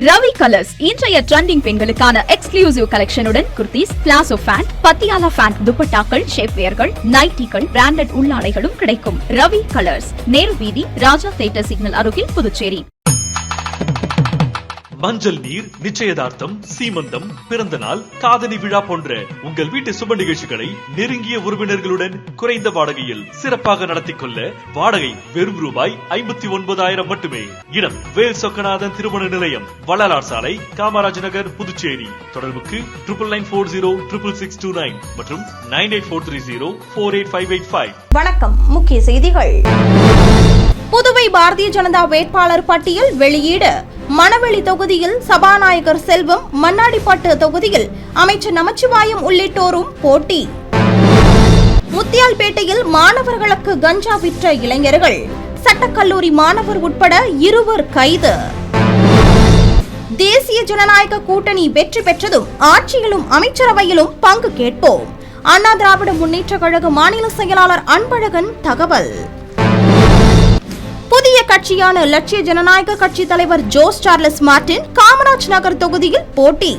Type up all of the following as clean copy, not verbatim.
Ravi Colours இன்றைய trending பெண்களுக்கான exclusive கலெக்ஷனுடன் kurtis, palazzo pant, Patiala pant, துப்பட்டாக்கள், ஷேப்வேர்கள், நைட்டிகள், பிராண்டட் உள்ளாடைகளும் கிடைக்கும். ரவி கலர்ஸ், நேரு வீதி, ராஜா தியேட்டர் சிக்னல் அருகில், புதுச்சேரி. மஞ்சள் நீர், நிச்சயதார்த்தம், சீமந்தம், பிறந்த நாள், காதணி விழா போன்ற உங்கள் வீட்டு சுப நிகழ்ச்சிகளை நெருங்கிய உறவினர்களுடன் குறைந்த வாடகையில் சிறப்பாக நடத்திக் கொள்ள வாடகை வெறும் ரூபாய் 59,000 மட்டுமே. இடம் வேல் சொக்கநாதன் திருமண நிலையம், வள்ளலார் சாலை, காமராஜ் நகர், புதுச்சேரி. தொடர்புக்கு 99406669 மற்றும் 9843048585. வணக்கம். முக்கிய செய்திகள். புதுவை பாரதிய ஜனதா வேட்பாளர் பட்டியல் வெளியீடு. மணவெளி தொகுதியில் சபாநாயகர் செல்வம், மண்ணாடிப்பட்டு தொகுதியில் அமைச்சர் நமச்சிவாயம் உள்ளிட்டோரும் போட்டி. முத்தியால்பேட்டையில் மாணவர்களுக்கு கஞ்சா விற்ற இளைஞர்கள், சட்டக்கல்லூரி மாணவர் உட்பட 2 கைது. தேசிய ஜனநாயக கூட்டணி வெற்றி பெற்றதும் ஆட்சியிலும் அமைச்சரவையிலும் பங்கு கேட்போம். அண்ணா திராவிட முன்னேற்ற கழக மாநில செயலாளர் அன்பழகன் தகவல். புதிய கட்சியான லட்சிய ஜனநாயக கட்சி தலைவர் Jose Charles Martin Kamaraj Nagar தொகுதியில் போட்டி.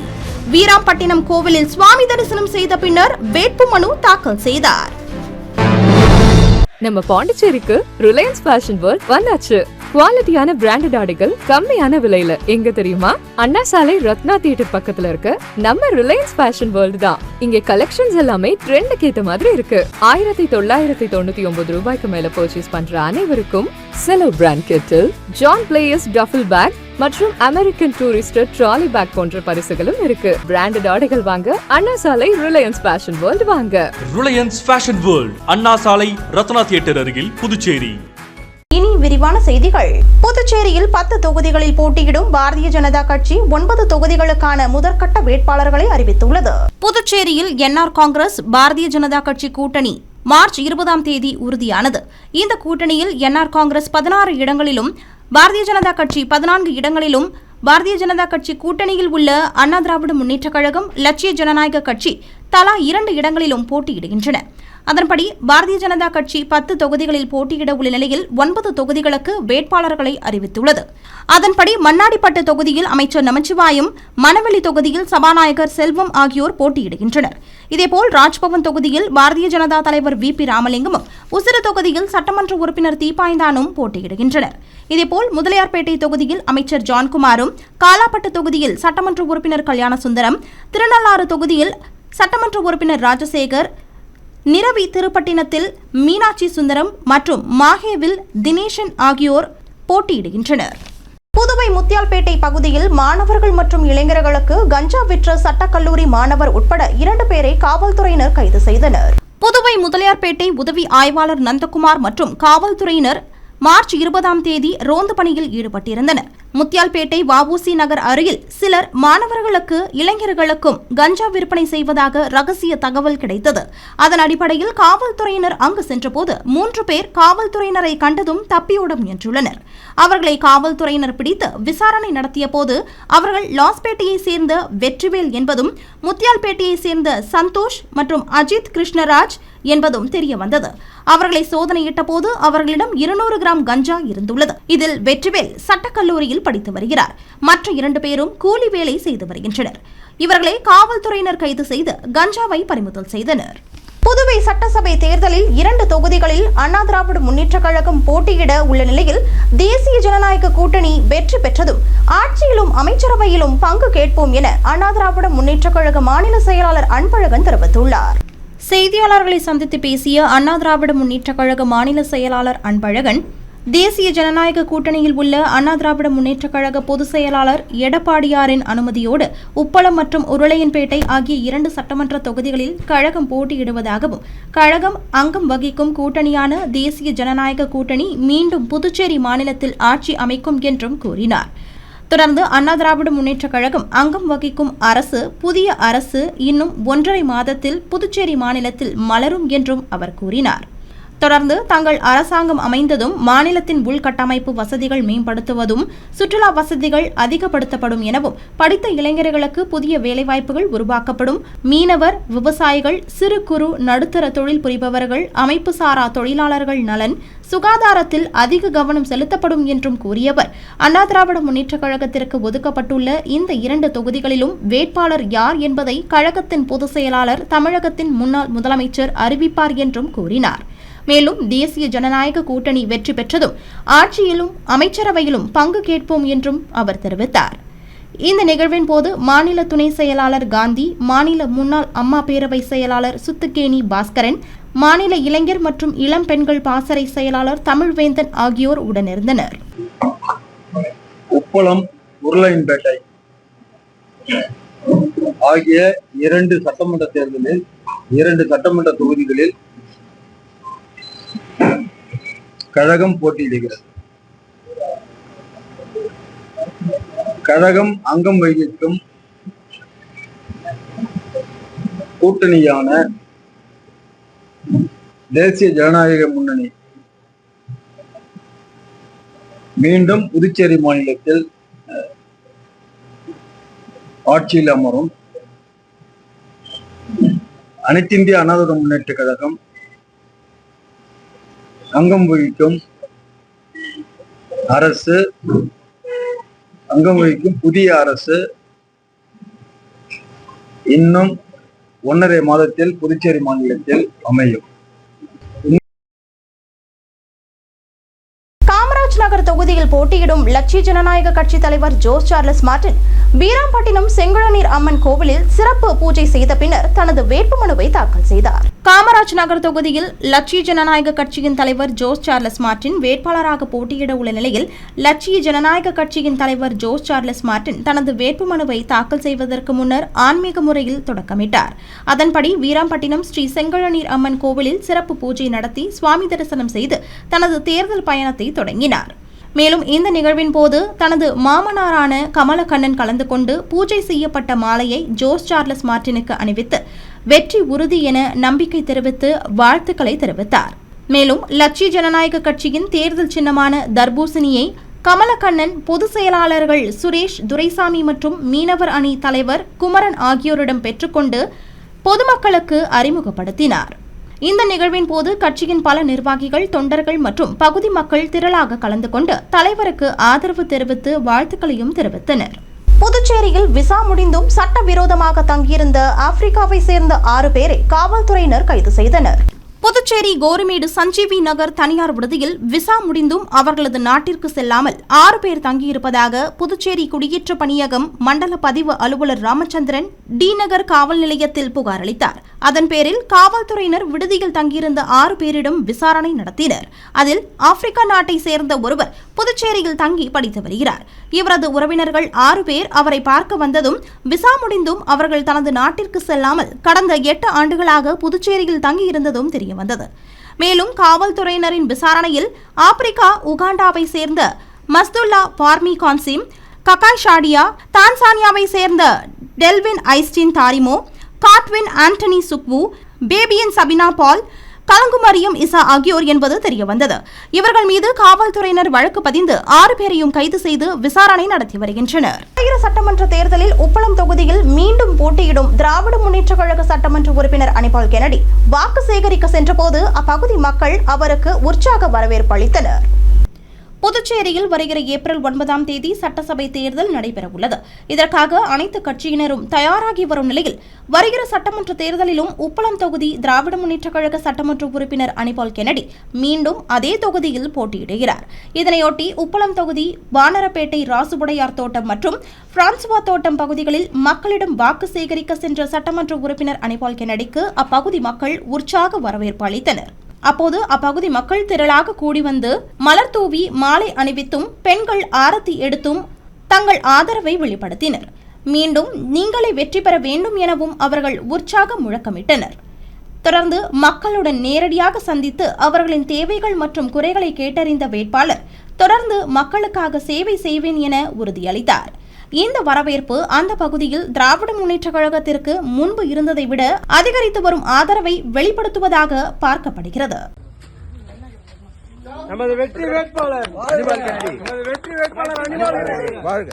வீராம்பட்டினம் கோவிலில் சுவாமி தரிசனம் செய்த பின்னர் வேட்புமனு தாக்கல் செய்தார். நம்ம பாண்டிச்சேரிக்கு ரிலையன்ஸ் ஃபேஷன் வேர்ல்ட் வந்தாச்சு. குவாலிட்டியான பிராண்டட் ஆடைகள் கம்மியான விலையில. எங்க தெரியுமா? அண்ணா சாலை ரத்னா தியேட்டர் பக்கத்துல இருக்க நம்ம ரிலையன்ஸ் ஃபேஷன் வேர்ல்ட் தான். இங்க கலெக்ஷன்ஸ் எல்லாமே ட்ரெண்டுக்கு ஏத்த மாதிரி இருக்கு. 1999 ரூபாய்க்கு மேல பர்ச்சேஸ் பண்ற அனைவருக்கும் Cello brand kettle, John Players duffel bag மற்றும் அமெரிக்கன் டூரிஸ்டர் ட்ராலி பேக் போன்ற பரிசுகளும் இருக்கு. பிராண்டட் ஆடைகள் வாங்க அண்ணா சாலை ரிலையன்ஸ் ஃபேஷன் வேர்ல்ட் வாங்க. Reliance Fashion World, Anna Salai Ratna theatre அருகில், புதுச்சேரி. இனி விரிவான செய்திகள். புதுச்சேரியில் 10 தொகுதிகளில் போட்டியிடும் பாரதிய ஜனதா கட்சி 9 தொகுதிகளுக்கான முதற்கட்ட வேட்பாளர்களை அறிவித்துள்ளது. புதுச்சேரியில் என்ஆர் காங்கிரஸ் பாரதிய ஜனதா கட்சி கூட்டணி மார்ச் 20ஆம் தேதி உறுதியானது. இந்த கூட்டணியில் என்ஆர் காங்கிரஸ் 16 இடங்களிலும், பாரதிய ஜனதா கட்சி 14 இடங்களிலும், பாரதிய ஜனதா கட்சி கூட்டணியில் உள்ள அண்ணா திராவிட முன்னேற்ற கழகம், லட்சிய ஜனநாயக கட்சி தலா 2 இடங்களிலும் போட்டியிடுகின்றன. அதன்படி பாரதிய ஜனதா கட்சி 10 தொகுதிகளில் போட்டியிட உள்ள நிலையில் 9 தொகுதிகளுக்கு வேட்பாளர்களை அறிவித்துள்ளது. அதன்படி மண்ணாடிப்பட்டு தொகுதியில் அமைச்சர் நமச்சிவாயம், மணவெளி தொகுதியில் சபாநாயகர் செல்வம் ஆகியோர் போட்டியிடுகின்றனர். இதேபோல் ராஜ்பவன் தொகுதியில் பாரதிய ஜனதா தலைவர் VP ராமலிங்கமும், உசிறு தொகுதியில் சட்டமன்ற உறுப்பினர் தீபாய்ந்தானும் போட்டியிடுகின்றனர். இதேபோல் முதலியார்பேட்டை தொகுதியில் அமைச்சர் ஜான்குமாரும், காலாப்பட்டு தொகுதியில் சட்டமன்ற உறுப்பினர் கல்யாண சுந்தரம், திருநள்ளாறு தொகுதியில் சட்டமன்ற உறுப்பினர் ராஜசேகர், நிரவி திருப்பட்டினத்தில் மீனாட்சி சுந்தரம் மற்றும் மாஹேவில் தினேஷன் ஆகியோர் போட்டியிடுகின்றனர். புதுவை முத்தியால்பேட்டை பகுதியில் மாணவர்கள் மற்றும் இளைஞர்களுக்கு கஞ்சா விற்ற சட்டக்கல்லூரி மாணவர் உட்பட 2 பேரை காவல்துறையினர் கைது செய்தனர். புதுவை முதலியார்பேட்டை உதவி ஆய்வாளர் நந்தகுமார் மற்றும் காவல்துறையினர் மார்ச் 20ஆம் தேதி ரோந்து பணியில் ஈடுபட்டிருந்தனர். முத்தியால்பேட்டை வஉசி நகர் அருகில் சிலர் மாணவர்களுக்கு, இளைஞர்களுக்கும் கஞ்சா விற்பனை செய்வதாக ரகசிய தகவல் கிடைத்தது. அதன் அடிப்படையில் காவல்துறையினர் அங்கு சென்றபோது 3 பேர் காவல்துறையினரை கண்டதும் தப்பியோட முயன்றுள்ளனர். அவர்களை காவல்துறையினர் பிடித்து விசாரணை நடத்திய போது அவர்கள் லாஸ்பேட்டையை சேர்ந்த வெற்றிவேல் என்பதும், முத்தியால்பேட்டையை சேர்ந்த சந்தோஷ் மற்றும் அஜித் கிருஷ்ணராஜ் என்பதும் தெரிய வந்தது. அவர்களை சோதனையிட்ட போது அவர்களிடம் 200 கிராம் கஞ்சா இருந்துள்ளது. இதில் வெற்றிவேல் சட்டக்கல்லூரியில் படித்து வருகிறார். மற்ற 2 பேரும் கூலி வேலை செய்து வருகின்றனர். இவர்களை காவல்துறையினர் கைது செய்து கஞ்சாவை பறிமுதல் செய்தனர். புதுவை சட்டசபை தேர்தலில் 2 தொகுதிகளில் அண்ணா திராவிட முன்னேற்ற கழகம் போட்டியிட உள்ள நிலையில் தேசிய ஜனநாயக கூட்டணி வெற்றி பெற்றதும் ஆட்சியிலும் அமைச்சரவையிலும் பங்கு கேட்போம் என அண்ணா திராவிட முன்னேற்ற கழக மாநில செயலாளர் அன்பழகன் தெரிவித்துள்ளார். செய்தியாளர்களை சந்தித்து பேசிய அண்ணா திராவிட முன்னேற்ற கழக மாநில செயலாளர் அன்பழகன், தேசிய ஜனநாயக கூட்டணியில் உள்ள அண்ணா திராவிட முன்னேற்ற கழக பொதுச் செயலாளர் எடப்பாடியாரின் அனுமதியோடு உப்பளம் மற்றும் உருளையன்பேட்டை ஆகிய 2 சட்டமன்ற தொகுதிகளில் கழகம் போட்டியிடுவதாகவும், கழகம் அங்கம் வகிக்கும் கூட்டணியான தேசிய ஜனநாயக கூட்டணி மீண்டும் புதுச்சேரி மாநிலத்தில் ஆட்சி அமைக்கும் என்றும் கூறினார். தொடர்ந்து அண்ணா திராவிட முன்னேற்ற கழகம் அங்கம் வகிக்கும் அரசு, புதிய அரசு இன்னும் 1.5 மாதத்தில் புதுச்சேரி மாநிலத்தில் மலரும் என்றும் அவர் கூறினார். தொடர்ந்து தங்கள் அரசாங்கம் அமைந்ததும் மாநிலத்தின் உள்கட்டமைப்பு வசதிகள் மேம்படுத்துவதும் சுற்றுலா வசதிகள் அதிகப்படுத்தப்படும் எனவும் படித்த இளைஞர்களுக்கு புதிய வேலைவாய்ப்புகள் உருவாக்கப்படும், மீனவர், விவசாயிகள், சிறு குறு நடுத்தர தொழில் புரிபவர்கள், அமைப்பு சாரா தொழிலாளர்கள் நலன், சுகாதாரத்தில் அதிக கவனம் செலுத்தப்படும் என்றும் கூறியவர், அண்ணா திராவிட முன்னேற்றக் கழகத்திற்கு ஒதுக்கப்பட்டுள்ள இந்த 2 தொகுதிகளிலும் வேட்பாளர் யார் என்பதை கழகத்தின் பொதுச் செயலாளர் தமிழகத்தின் முன்னாள் முதலமைச்சர் அறிவிப்பார் என்றும் கூறினார். மேலும் தேசிய ஜனநாயக கூட்டணி வெற்றி பெற்றதும் ஆட்சியிலும் அமைச்சரவையிலும் பங்கு கேட்போம் என்றும் அவர் தெரிவித்தார். இந்த நிகழ்வின் போது மாநில துணை செயலாளர் காந்தி, மாநில முன்னாள் அம்மா பேரவை செயலாளர் சுத்துக்கேணி பாஸ்கரன், மாநில இளைஞர் மற்றும் இளம் பெண்கள் பாசறை செயலாளர் தமிழ்வேந்தன் ஆகியோர் உடனிருந்தனர். உப்பளம், உருளையன்பேட்டை ஆகிய 2 சட்டமன்ற தேர்தலில் 2 சட்டமன்ற தொகுதிகளில் கழகம் போட்டியிடுகிறது. கழகம் அங்கம் வகிக்கும் கூட்டணியான தேசிய ஜனநாயக முன்னணி மீண்டும் புதுச்சேரி மாநிலத்தில் ஆட்சியில் அமரும். அனைத்திந்திய அண்ணா திராவிட முன்னேற்ற கழகம் அங்கம் வகிக்கும் அரசு, அங்கம் வகிக்கும் புதிய அரசு இன்னும் 1.5 மாதத்தில் புதுச்சேரி மாநிலத்தில் அமையும். காமராஜ் நகர் தொகுதியில் போட்டியிடும் லட்சிய ஜனநாயக கட்சி தலைவர் ஜோஸ் சார்லஸ் மார்டின் வீராம்பட்டினம் செங்கழநீர் அம்மன் கோவிலில் சிறப்பு பூஜை செய்த பின்னர் தனது வேட்புமனுவை தாக்கல் செய்தார். காமராஜ் நகர் தொகுதியில் லட்சிய ஜனநாயக கட்சியின் தலைவர் ஜோஸ் சார்லஸ் மார்டின் வேட்பாளராக போட்டியிட உள்ள நிலையில் லட்சிய ஜனநாயக கட்சியின் தலைவர் ஜோஸ் சார்லஸ் மார்டின் தனது வேட்புமனுவை தாக்கல் செய்வதற்கு முன்னர் ஆன்மீக முறையில் தொடக்கமிட்டார். அதன்படி வீராம்பட்டினம் ஸ்ரீ செங்கழநீர் அம்மன் கோவிலில் சிறப்பு பூஜை நடத்தி சுவாமி தரிசனம் செய்து தனது தேர்தல் பயணத்தை தொடங்கினார். மேலும் இந்த நிகழ்வின் போது தனது மாமனாரான கமலக்கண்ணன் கலந்து கொண்டு பூஜை செய்யப்பட்ட மாலையை ஜோஸ் சார்லஸ் மார்டினுக்கு அணிவித்து வெற்றி உறுதி என நம்பிக்கை தெரிவித்து வாழ்த்துக்களை தெரிவித்தார். மேலும் லட்சிய ஜனநாயக கட்சியின் தேர்தல் சின்னமான தர்பூசணியை கமலக்கண்ணன் பொதுச் செயலாளர்கள் சுரேஷ், துரைசாமி மற்றும் மீனவர் அணி தலைவர் குமரன் ஆகியோரிடம் பெற்றுக்கொண்டு பொதுமக்களுக்கு அறிமுகப்படுத்தினார். இந்த நிகழ்வின் போது கட்சியின் பல நிர்வாகிகள், தொண்டர்கள் மற்றும் பகுதி மக்கள் திரளாக கலந்து கொண்டு தலைவருக்கு ஆதரவு தெரிவித்து வாழ்த்துக்களையும் தெரிவித்தனர். புதுச்சேரியில் விசா முடிந்தும் சட்டவிரோதமாக தங்கியிருந்த ஆப்பிரிக்காவை சேர்ந்த 6 பேரை காவல்துறையினர் கைது செய்தனர். புதுச்சேரி கோரிமேடு சஞ்சீவி நகர் தனியார் விடுதியில் விசா முடிந்தும் அவர்களது நாட்டிற்கு செல்லாமல் 6 பேர் தங்கியிருப்பதாக புதுச்சேரி குடியேற்ற பணியகம் மண்டல பதிவு அலுவலர் ராமச்சந்திரன் டி நகர் காவல் நிலையத்தில் புகார் அளித்தார். அதன் பேரில் காவல்துறையினர் விடுதியில் தங்கியிருந்த 6 பேரிடம் விசாரணை நடத்தினர். அதில் ஆப்பிரிக்கா நாட்டை சேர்ந்த ஒருவர் புதுச்சேரியில் தங்கி படித்து வருகிறார். இவரது உறவினர்கள் 6 பேர் அவரை பார்க்க வந்ததும் விசா முடிந்தும் அவர்கள் தனது நாட்டிற்கு செல்லாமல் கடந்த 8 ஆண்டுகளாக புதுச்சேரியில் தங்கியிருந்ததும் தெரிய வந்தது. மேலும் காவல்துறையினரின் விசாரணையில் ஆப்பிரிக்கா உகாண்டாவை சேர்ந்த மஸ்துல்லா பார்மி கான்சிம், ககாய் ஷாடியா, தான்சானியாவை சேர்ந்த டெல்வின் ஐஸ்டின் தாரிமோ, காட்வின் ஆண்டனி சுக்வு, பேபியன் சபினா பால், கலங்குமரியம் இசா ஆகியோர் என்பது தெரியவந்தது. இவர்கள் மீது காவல்துறையினர் வழக்கு பதிந்து 6 பேரையும் கைது செய்து விசாரணை நடத்தி வருகின்றனர். சட்டமன்ற தேர்தலில் உப்பளம் தொகுதியில் மீண்டும் போட்டியிடும் திராவிட முன்னேற்ற கழக சட்டமன்ற உறுப்பினர் அனிபால் கென்னடி வாக்கு சேகரிக்க சென்றபோது அப்பகுதி மக்கள் அவருக்கு உற்சாக வரவேற்பு அளித்தனர். புதுச்சேரியில் வருகிற ஏப்ரல் 9ஆம் தேதி சட்டசபை தேர்தல் நடைபெறவுள்ளது. இதற்காக அனைத்து கட்சியினரும் தயாராகி வரும் நிலையில் வருகிற சட்டமன்ற தேர்தலிலும் உப்பளம் தொகுதி திராவிட முன்னேற்ற கழக சட்டமன்ற உறுப்பினர் அனிபால் கென்னடி மீண்டும் அதே தொகுதியில் போட்டியிடுகிறார். இதனையொட்டி உப்பளம் தொகுதி வானரப்பேட்டை ராசுபுடையார் தோட்டம் மற்றும் பிரான்சுவா தோட்டம் பகுதிகளில் மக்களிடம் வாக்கு சேகரிக்க சென்ற சட்டமன்ற உறுப்பினர் அனிபால் கென்னடிக்கு அப்பகுதி மக்கள் உற்சாக வரவேற்பு அளித்தனர். அப்போது அப்பகுதி மக்கள் திரளாக கூடி வந்து மலர் தூவி மாலை அணிவித்தும் பெண்கள் ஆரத்தி எடுத்தும் தங்கள் ஆதரவை வெளிப்படுத்தினர். மீண்டும் நீங்களே வெற்றி பெற வேண்டும் எனவும் அவர்கள் உற்சாக முழக்கமிட்டனர். தொடர்ந்து மக்களுடன் நேரடியாக சந்தித்து அவர்களின் தேவைகள் மற்றும் குறைகளை கேட்டறிந்த வேட்பாளர் தொடர்ந்து மக்களுக்காக சேவை செய்வேன் என உறுதியளித்தார். இந்த வரவேற்பு அந்த பகுதியில் திராவிட முன்னேற்ற கழகத்திற்கு முன்பு இருந்ததை விட அதிகரித்து வரும் ஆதரவை வெளிப்படுத்துவதாக பார்க்கப்படுகிறது. நமது வெற்றி வேட்பாளர் அனிமல் கென்னடி. நமது வெற்றி வேட்பாளர் அனிமல் கென்னடி. வாழ்க.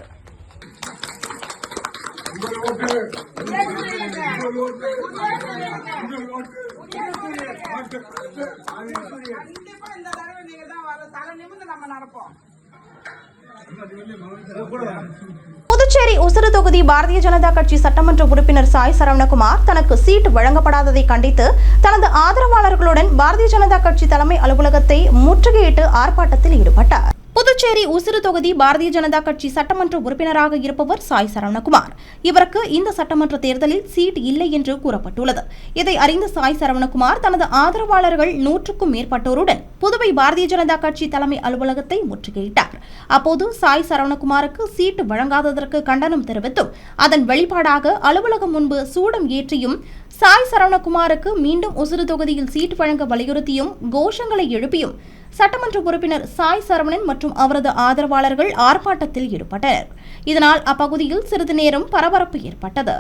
புதுச்சேரி உசுறு தொகுதி பாரதிய ஜனதா கட்சி சட்டமன்ற உறுப்பினர் சாய் சரவணகுமார் தனக்கு சீட் வழங்கப்படாததை கண்டித்து தனது ஆதரவாளர்களுடன் பாரதிய ஜனதா கட்சி தலைமை அலுவலகத்தை முற்றுகையிட்டு ஆர்ப்பாட்டத்தில் ஈடுபட்டார். புதுச்சேரி உசுறு தொகுதி பாரதிய ஜனதா கட்சி சட்டமன்ற உறுப்பினராக இருப்பவர் சாய் சரவணகுமார். இவருக்கு இந்த சட்டமன்ற தேர்தலில் சீட் இல்லை என்று கூறப்பட்டுள்ளது. இதை அறிந்த சாய் சரவணகுமார் தனது ஆதரவாளர்கள் 100க்கும் மேற்பட்டோருடன் புதுவை பாரதிய ஜனதா கட்சி தலைமை அலுவலகத்தை முற்றுகையிட்டார். அப்போது சாய் சரவணகுமாருக்கு சீட் வழங்காததற்கு கண்டனம் தெரிவித்தும் அதன் வெளிப்பாடாக அலுவலகம் முன்பு சூடம் ஏற்றியும் சாய் சரவணகுமாருக்கு மீண்டும் உசுறு தொகுதியில் சீட் வழங்க வலியுறுத்தியும் கோஷங்களை எழுப்பியும் சட்டமன்ற உறுப்பினர் சாய் சரவணன் மற்றும் அவரது ஆதரவாளர்கள் ஆர்ப்பாட்டத்தில் ஈடுபட்டனர். இதனால் அப்பகுதியில் சிறிது நேரம் பரபரப்பு ஏற்பட்டது.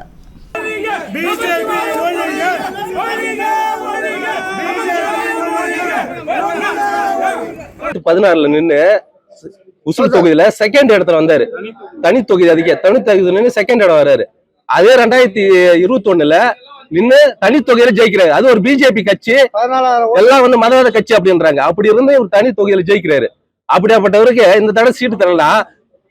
16 நின்று உசுறு தொகுதியில செகண்ட் இடத்துல வந்தாரு. தனி தொகுதி நின்று செகண்ட் இடம் வர்றாரு. அதே 2021 நின்று தனி தொகுதியில ஜெயிக்கிறாரு. அது ஒரு பிஜேபி கட்சி, எல்லாம் மதவாத கட்சி அப்படின்றாங்க. அப்படி இருந்து ஒரு தனி தொகுதியில ஜெயிக்கிறாரு. அப்படியாப்பட்டவருக்கு இந்த தடவை சீட்டு தரலாம்.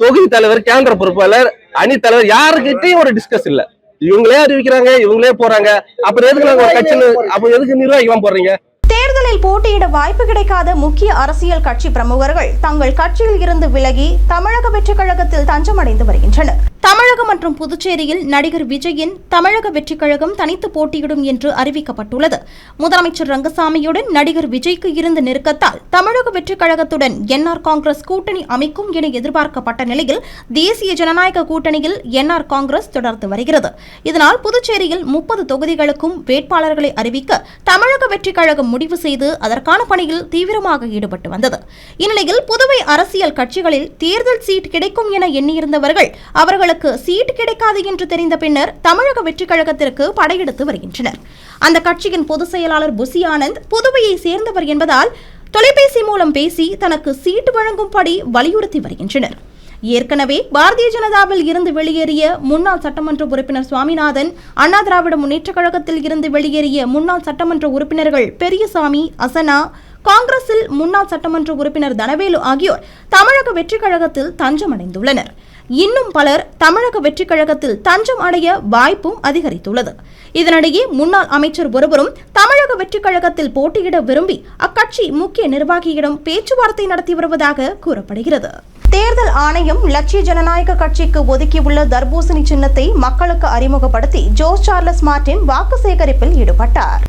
தொகுதி தலைவர், கேந்திர பொறுப்பாளர், அணி தலைவர் யாருக்கிட்டையும் ஒரு டிஸ்கஸ் இல்ல. இவங்களே அறிவிக்கிறாங்க, இவங்களே போறாங்க. அப்புறம் எதுக்கு நாங்க ஒரு கட்சின்னு, அப்ப எதுக்கு நிர்வாகிக்கலாம் போறீங்க? தேர்தலில் போட்டியிட வாய்ப்பு கிடைக்காத முக்கிய அரசியல் கட்சி பிரமுகர்கள் தங்கள் கட்சியில் இருந்து விலகி தமிழக வெற்றிக் கழகத்தில் தஞ்சமடைந்து வருகின்றனர். தமிழகம் மற்றும் புதுச்சேரியில் நடிகர் விஜயின் தமிழக வெற்றிக் கழகம் தனித்து போட்டியிடும் என்று அறிவிக்கப்பட்டுள்ளது. முதலமைச்சர் ரங்கசாமியுடன் நடிகர் விஜய்க்கு இருந்த நெருக்கத்தால் தமிழக வெற்றிக் கழகத்துடன் என்ஆர் காங்கிரஸ் கூட்டணி அமைக்கும் என எதிர்பார்க்கப்பட்ட நிலையில் தேசிய ஜனநாயக கூட்டணியில் என்ஆர் காங்கிரஸ் தொடர்ந்து வருகிறது. இதனால் புதுச்சேரியில் 30 தொகுதிகளுக்கும் வேட்பாளர்களை அறிவிக்க தமிழக வெற்றிக் கழகம் முடிவு செய்து அதற்கான பணியில் தீவிரமாக ஈடுபட்டு வந்தது. இந்நிலையில் புதுவை அரசியல் கட்சிகளில் தேர்தல் சீட் கிடைக்கும் என எண்ணியிருந்தவர்கள் அவர்களுக்கு சீட் கிடைக்காது என்று தெரிந்த பின்னர் தமிழக வெற்றிக் கழகத்திற்கு படையெடுத்து வருகின்றனர். அந்த கட்சியின் பொதுச் செயலாளர் புசி ஆனந்த் புதுவையை சேர்ந்தவர் என்பதால் தொலைபேசி மூலம் பேசி தனக்கு சீட் வழங்கும்படி வலியுறுத்தி வருகின்றனர். ஏற்கனவே பாரதிய ஜனதாவில் இருந்து வெளியேறிய முன்னாள் சட்டமன்ற உறுப்பினர் சுவாமிநாதன், அண்ணா திராவிட முன்னேற்ற கழகத்தில் இருந்து வெளியேறிய முன்னாள் சட்டமன்ற உறுப்பினர்கள் பெரியசாமி, அசனா, காங்கிரஸில் முன்னாள் சட்டமன்ற உறுப்பினர் தனவேலு ஆகியோர் தமிழக வெற்றிக் கழகத்தில் தஞ்சமடைந்துள்ளனர். இன்னும் பலர் தமிழக வெற்றிக் கழகத்தில் தஞ்சம் அடைய வாய்ப்பும் அதிகரித்துள்ளது. இதனிடையே முன்னாள் அமைச்சர் ஒருவரும் தமிழக வெற்றிக் கழகத்தில் போட்டியிட விரும்பி அக்கட்சி முக்கிய நிர்வாகியிடம் பேச்சுவார்த்தை நடத்தி வருவதாக கூறப்படுகிறது. தேர்தல் ஆணையம் லட்சிய ஜனநாயக கட்சிக்கு ஒதுக்கியுள்ள தர்பூசணி சின்னத்தை மக்களுக்கு அறிமுகப்படுத்தி ஜோஸ் சார்லஸ் மார்டின் வாக்கு சேகரிப்பில் ஈடுபட்டார்.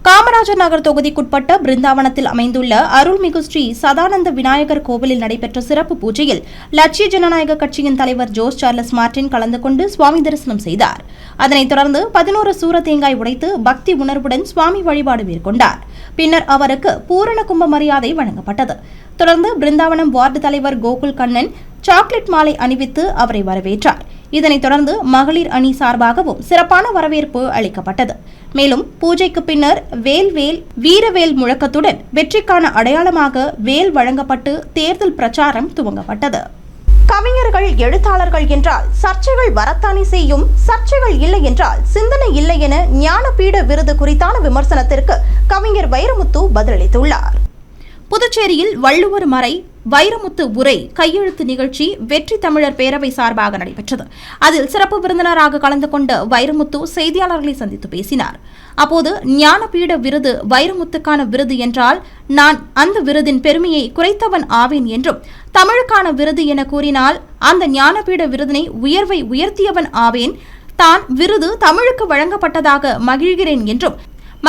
காமராஜர் நகர் தொகுதிக்குட்பட்ட பிருந்தாவனத்தில் அமைந்துள்ள அருள்மிகு ஸ்ரீ சதானந்த விநாயகர் கோவிலில் நடைபெற்ற சிறப்பு பூஜையில் லட்சிய ஜனநாயக கட்சியின் தலைவர் ஜோஸ் சார்லஸ் மார்டின் கலந்து கொண்டு சுவாமி தரிசனம் செய்தார். அதனைத் தொடர்ந்து 11 சூர தேங்காய் உடைத்து பக்தி உணர்வுடன் சுவாமி வழிபாடு மேற்கொண்டார். பின்னர் அவருக்கு பூரண கும்ப மரியாதை வழங்கப்பட்டது. தொடர்ந்து பிருந்தாவனம் வார்டு தலைவர் கோகுல் கண்ணன் சாக்லேட் மாலை அணிவித்து அவரை வரவேற்றார். இதனைத் தொடர்ந்து மகளிர் அணி சார்பாகவும் சிறப்பான வரவேற்பு அளிக்கப்பட்டது. மேலும் பூஜைக்கு பின்னர் வேல் வேல் வீரவேல் முழக்கத்துடன் வெற்றிக்கான அடையாளமாக வேல் வழங்கப்பட்டு தேர்தல் பிரச்சாரம் துவங்கப்பட்டது. கவிஞர்கள், எழுத்தாளர்கள் என்றால் சர்ச்சைகள் வரத்தானே செய்யும், சர்ச்சைகள் இல்லை என்றால் சிந்தனை இல்லை என ஞானபீட விருது குறித்தான விமர்சனத்திற்கு கவிஞர் வைரமுத்து பதிலளித்துள்ளார். புதுச்சேரியில் வள்ளுவர் மறை வைரமுத்து உரை கையெழுத்து நிகழ்ச்சி வெற்றி தமிழர் பேரவை சார்பாக நடைபெற்றது. அதில் சிறப்பு விருந்தினராக கலந்து கொண்ட வைரமுத்து செய்தியாளர்களை சந்தித்து பேசினார். அப்போது ஞானபீட விருது வைரமுத்துக்கான விருது என்றால் நான் அந்த விருதின் பெருமையை குறைத்தவன் ஆவேன் என்றும், தமிழுக்கான விருது என கூறினால் அந்த ஞானபீட விருதினை உயர்வை உயர்த்தியவன் ஆவேன். தான் விருது தமிழுக்கு வழங்கப்பட்டதாக மகிழ்கிறேன் என்றும்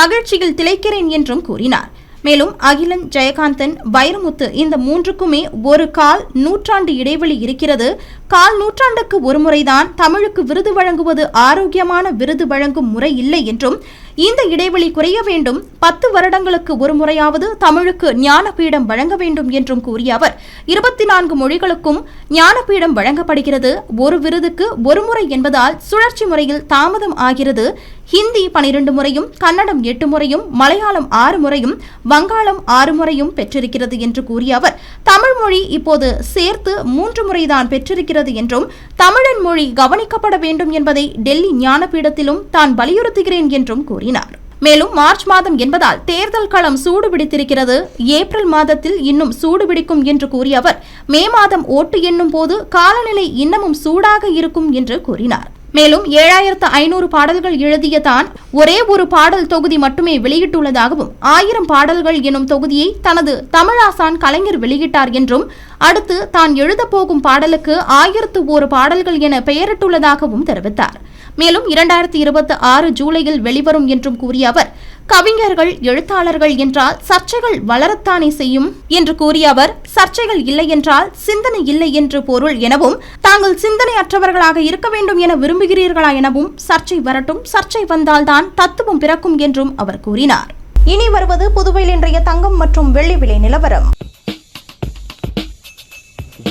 மகிழ்ச்சியில் திளைக்கிறேன் என்றும் கூறினார். மேலும் அகிலன், ஜெயகாந்தன், வைரமுத்து இந்த மூன்றுக்குமே ஒரு கால் நூற்றாண்டு இடைவெளி இருக்கிறது. கால் நூற்றாண்டுக்கு ஒரு முறைதான் தமிழுக்கு விருது வழங்குவது ஆரோக்கியமான விருது வழங்கும் முறை இல்லை என்றும், இந்த இடைவெளி குறைய வேண்டும், 10 வருடங்களுக்கு ஒரு முறையாவது தமிழுக்கு ஞானபீடம் வழங்க வேண்டும் என்றும் கூறிய அவர் 24 மொழிகளுக்கும் ஞானபீடம் வழங்கப்படுகிறது. ஒரு விருதுக்கு ஒரு முறை என்பதால் சுழற்சி முறையில் தாமதம் ஆகிறது. ஹிந்தி 12 முறையும், கன்னடம் 8 முறையும், மலையாளம் 6 முறையும், வங்காளம் 6 முறையும் பெற்றிருக்கிறது என்று கூறிய அவர் தமிழ் மொழி இப்போது சேர்த்து 3 முறைதான் பெற்றிருக்கிறது என்றும் தமிழன் மொழி கவனிக்கப்பட வேண்டும் என்பதை டெல்லி ஞானபீடத்திலும் தான் வலியுறுத்துகிறேன் என்றும் கூறினார். மேலும் மார்ச் மாதம் என்பதால் தேர்தல் களம் சூடுபிடித்திருக்கிறது. ஏப்ரல் மாதத்தில் இன்னும் சூடுபிடிக்கும் என்று கூறிய அவர் மே மாதம் ஓட்டு எண்ணும் போது காலநிலை இன்னமும் சூடாக இருக்கும் என்று கூறினார். மேலும் 7500 பாடல்கள் எழுதிய தான் ஒரே ஒரு பாடல் தொகுதி மட்டுமே வெளியிட்டுள்ளதாகவும் 1000 பாடல்கள் எனும் தொகுதியை தனது தமிழாசான் கலைஞர் வெளியிட்டார் என்றும் அடுத்து தான் எழுதப்போகும் பாடலுக்கு 1001 பாடல்கள் என பெயரிட்டுள்ளதாகவும் தெரிவித்தார். மேலும் 2026 ஜூலையில் வெளிவரும் என்றும் கூறிய அவர் கவிஞர்கள் எழுத்தாளர்கள் என்றால் சர்ச்சைகள் வளரத்தானே செய்யும் என்று கூறிய அவர் சர்ச்சைகள் இல்லை என்றால் சிந்தனை இல்லை என்று பொருள் எனவும் தாங்கள் சிந்தனையற்றவர்களாக இருக்க வேண்டும் என விரும்புகிறீர்களா எனவும் சர்ச்சை வரட்டும், சர்ச்சை வந்தால்தான் தத்துவம் பிறக்கும் என்றும் அவர் கூறினார். இனி வருவது புதுவையில் இன்றைய தங்கம் மற்றும் வெள்ளி விலை நிலவரம்.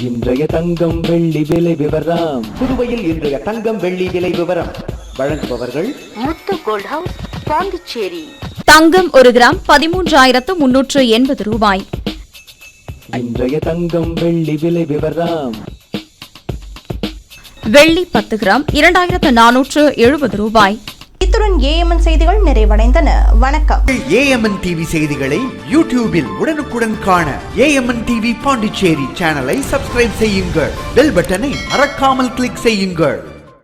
இன்றைய தங்கம் வெள்ளி விலை விவரம். புதுவையில் இன்றைய தங்கம் வெள்ளி விலை விவரம் வழங்குபவர்கள் முத்து கோல்ட் ஹவுஸ், பாண்டிச்சேரி. தங்கம் 1 கிராம் 13,380 ரூபாய். இன்றைய தங்கம் வெள்ளி விலை விவரம். வெள்ளி 10 கிராம் 2,470 ரூபாய். இத்துடன் ஏஎம்என் செய்திகள் நிறைவடைந்தன. வணக்கம். ஏஎம்என் டிவி செய்திகளை யூடியூபில் உடனுக்குடன் காண ஏஎம்என் டிவி பாண்டிச்சேரி சேனலை சப்ஸ்கிரைப் செய்யுங்கள். பெல் பட்டனை மறக்காமல் கிளிக் செய்யுங்கள்.